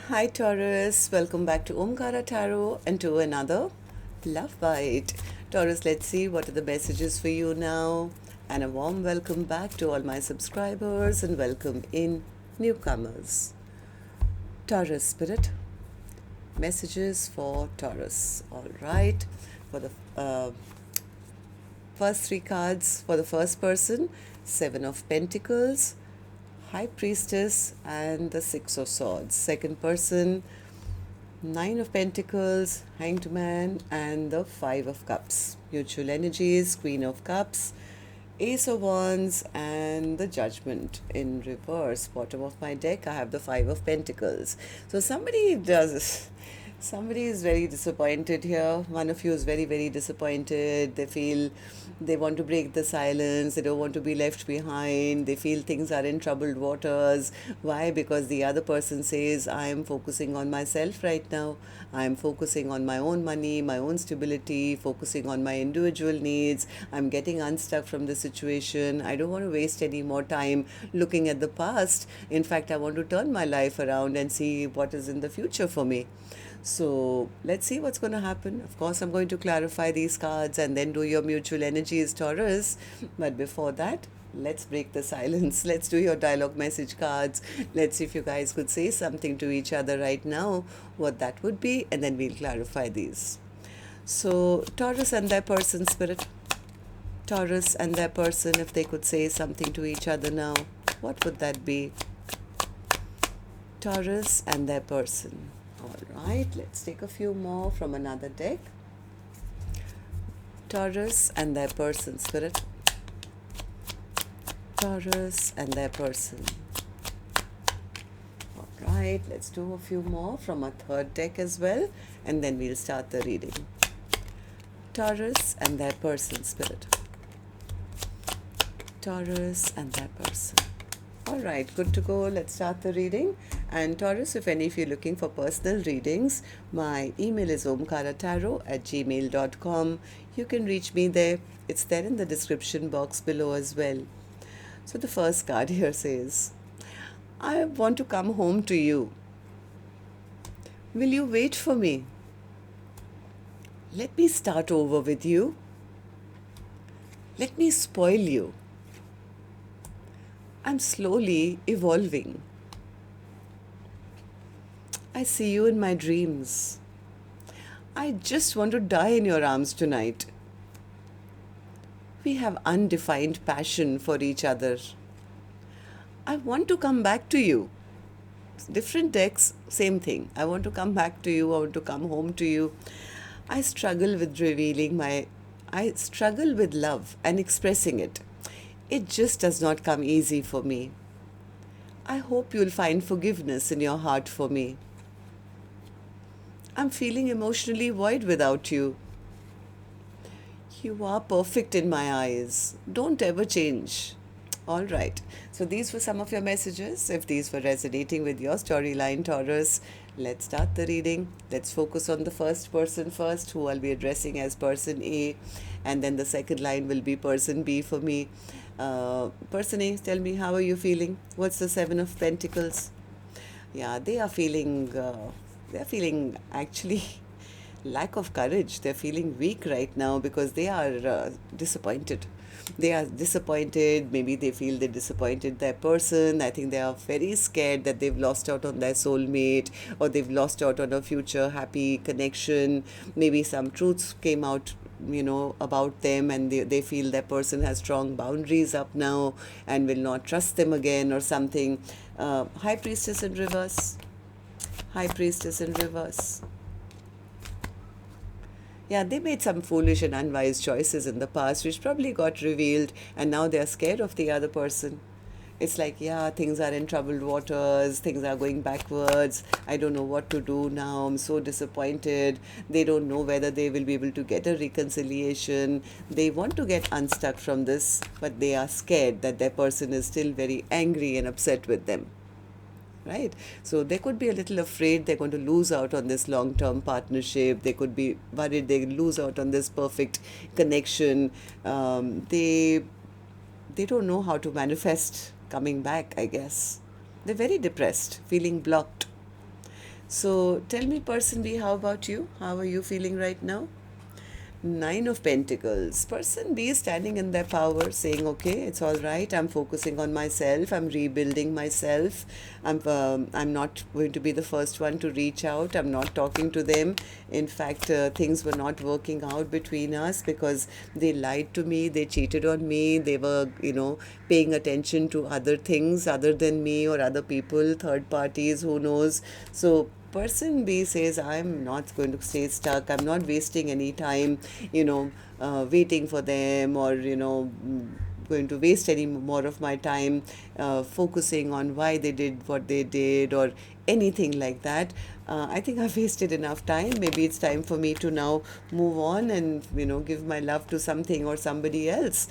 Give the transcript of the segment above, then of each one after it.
Hi Taurus, welcome back to Omkaratarot and to another Love Bite. Taurus, let's see what are the messages for you now. And a warm welcome back to all my subscribers and welcome in newcomers. Taurus Spirit, messages for Taurus. All right, for the first three cards for the first person, Seven of Pentacles, High Priestess and the Six of Swords. Second person, Nine of Pentacles, Hanged Man and the Five of Cups. Mutual energies, Queen of Cups, Ace of Wands and the Judgment in reverse. Bottom of my deck I have the Five of Pentacles. So somebody is very disappointed here. One of you is very, very disappointed. They feel they want to break the silence. They don't want to be left behind. They feel things are in troubled waters. Why? Because the other person says, I am focusing on myself right now. I am focusing on my own money, my own stability, focusing on my individual needs. I'm getting unstuck from the situation. I don't want to waste any more time looking at the past. In fact, I want to turn my life around and see what is in the future for me. So let's see what's going to happen. Of course, I'm going to clarify these cards and then do your mutual energies, Taurus. But before that, let's break the silence. Let's do your dialogue message cards. Let's see if you guys could say something to each other right now, what that would be, and then we'll clarify these. So, Taurus and their person, Spirit. Taurus and their person, if they could say something to each other now, what would that be? Taurus and their person. All right, let's take a few more from another deck. Taurus and their person, Spirit. Taurus and their person. All right, let's do a few more from a third deck as well, and then we'll start the reading. Taurus and their person, Spirit. Taurus and their person. All right, good to go. Let's start the reading. And Taurus, if any of you are looking for personal readings, my email is omkaratarot@gmail.com. You can reach me there. It's there in the description box below as well. So the first card here says, I want to come home to you. Will you wait for me? Let me start over with you. Let me spoil you. I'm slowly evolving. I see you in my dreams. I just want to die in your arms tonight. We have undefined passion for each other. I want to come back to you. Different decks, same thing. I want to come back to you. I want to come home to you. I struggle with love and expressing it. It just does not come easy for me. I hope you'll find forgiveness in your heart for me. I'm feeling emotionally void without you. You are perfect in my eyes. Don't ever change. All right. So these were some of your messages. If these were resonating with your storyline, Taurus, let's start the reading. Let's focus on the first person first, who I'll be addressing as person A, and then the second line will be person B for me. Person A, tell me, how are you feeling? What's the Seven of Pentacles? Yeah, they are feeling actually lack of courage. They're feeling weak right now because they are disappointed. They are disappointed. Maybe they feel they disappointed their person. I think they are very scared that they've lost out on their soulmate, or they've lost out on a future happy connection. Maybe some truths came out, about them, and they feel that person has strong boundaries up now and will not trust them again or something. High Priestess in reverse. High Priestess in reverse. Yeah, they made some foolish and unwise choices in the past, which probably got revealed, and now they're scared of the other person. It's like, yeah, things are in troubled waters, things are going backwards. I don't know what to do now. I'm so disappointed. They don't know whether they will be able to get a reconciliation. They want to get unstuck from this, but they are scared that their person is still very angry and upset with them. Right? So they could be a little afraid they're going to lose out on this long-term partnership. They could be worried they lose out on this perfect connection. They don't know how to manifest coming back, I guess. They're very depressed, feeling blocked. So tell me, person B, how about you? How are you feeling right now? Nine of Pentacles. Person B is standing in their power, saying, "Okay, it's all right. I'm focusing on myself. I'm rebuilding myself. I'm not going to be the first one to reach out. I'm not talking to them. In fact, things were not working out between us because they lied to me. They cheated on me. They were, paying attention to other things other than me or other people, third parties. Who knows? So." Person B says, I'm not going to stay stuck. I'm not wasting any time, waiting for them, or, going to waste any more of my time focusing on why they did what they did or anything like that. I think I've wasted enough time. Maybe it's time for me to now move on and, give my love to something or somebody else.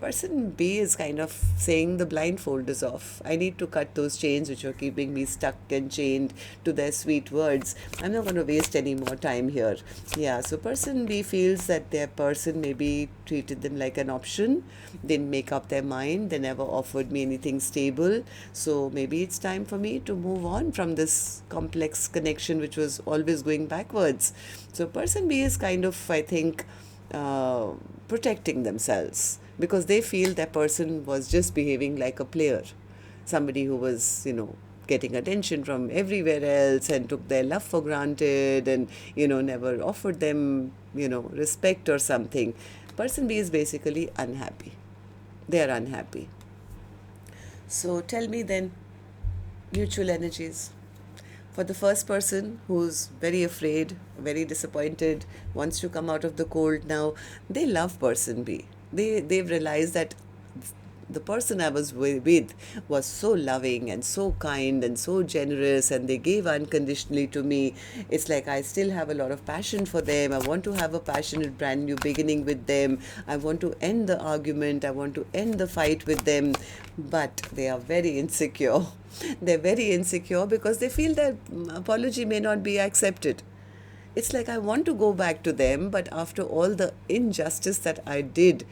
Person B is kind of saying the blindfold is off. I need to cut those chains which are keeping me stuck and chained to their sweet words. I'm not going to waste any more time here. Yeah, so person B feels that their person maybe treated them like an option, didn't make up their mind, they never offered me anything stable. So maybe it's time for me to move on from this complex connection which was always going backwards. So person B is kind of, I think, protecting themselves because they feel that person was just behaving like a player, somebody who was, getting attention from everywhere else and took their love for granted and, never offered them, respect or something. Person B is basically unhappy. They are unhappy. So tell me then, mutual energies. For the first person who's very afraid, very disappointed, wants to come out of the cold now, they love person B. They've realized that the person I was with was so loving and so kind and so generous, and they gave unconditionally to me. It's like I still have a lot of passion for them. I want to have a passionate brand new beginning with them. I want to end the argument. I want to end the fight with them. But they are very insecure. They're very insecure because they feel that apology may not be accepted. It's like I want to go back to them, but after all the injustice that I did,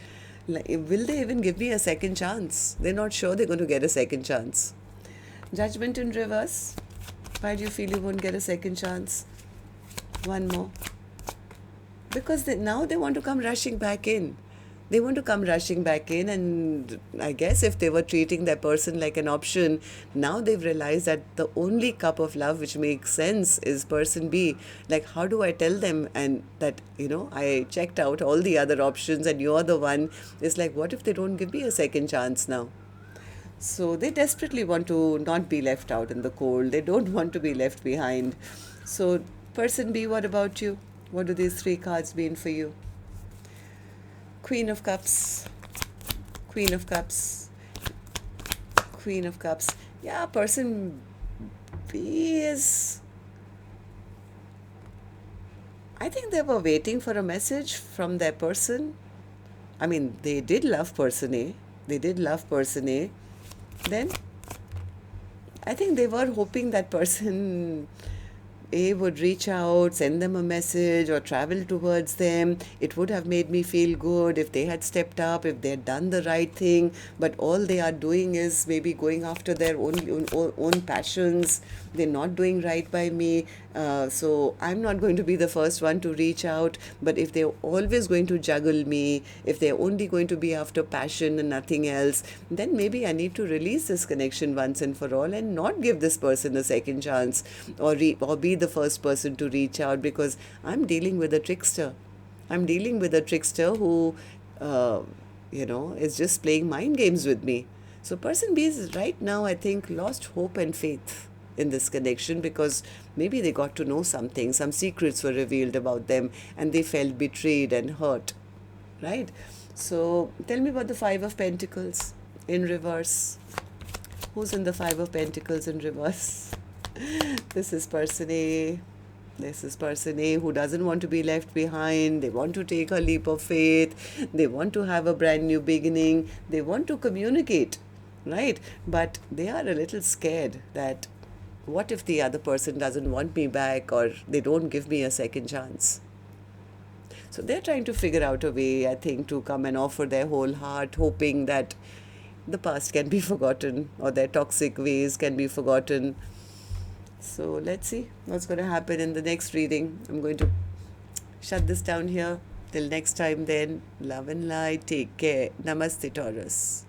like, will they even give me a second chance? They're not sure they're going to get a second chance. Judgment in reverse. Why do you feel you won't get a second chance? One more. Because now they want to come rushing back in. They want to come rushing back in, and I guess if they were treating that person like an option, now they've realized that the only cup of love which makes sense is person B. Like, how do I tell them and that, I checked out all the other options and you're the one? It's like, what if they don't give me a second chance now? So they desperately want to not be left out in the cold. They don't want to be left behind. So, person B, what about you? What do these three cards mean for you? Queen of Cups, Queen of Cups, Queen of Cups. Yeah, person B is... I think they were waiting for a message from their person. I mean, they did love person A. They did love person A. Then, I think they were hoping that person A would reach out, send them a message, or travel towards them. It would have made me feel good if they had stepped up, if they had done the right thing. But all they are doing is maybe going after their own passions. They're not doing right by me. So I'm not going to be the first one to reach out. But if they're always going to juggle me, if they're only going to be after passion and nothing else, then maybe I need to release this connection once and for all and not give this person a second chance, or be the first person to reach out, because I'm dealing with a trickster. I'm dealing with a trickster who, is just playing mind games with me. So person B is right now, I think, lost hope and faith in this connection because maybe they got to know something. Some secrets were revealed about them and they felt betrayed and hurt, right? So tell me about the Five of Pentacles in reverse. Who's in the Five of Pentacles in reverse? This is person A. This is person A who doesn't want to be left behind. They want to take a leap of faith. They want to have a brand new beginning. They want to communicate, right? But they are a little scared that what if the other person doesn't want me back, or they don't give me a second chance? So they're trying to figure out a way, I think, to come and offer their whole heart, hoping that the past can be forgotten or their toxic ways can be forgotten. So let's see what's going to happen in the next reading. I'm going to shut this down here. Till next time, then, love and light. Take care. Namaste, Taurus.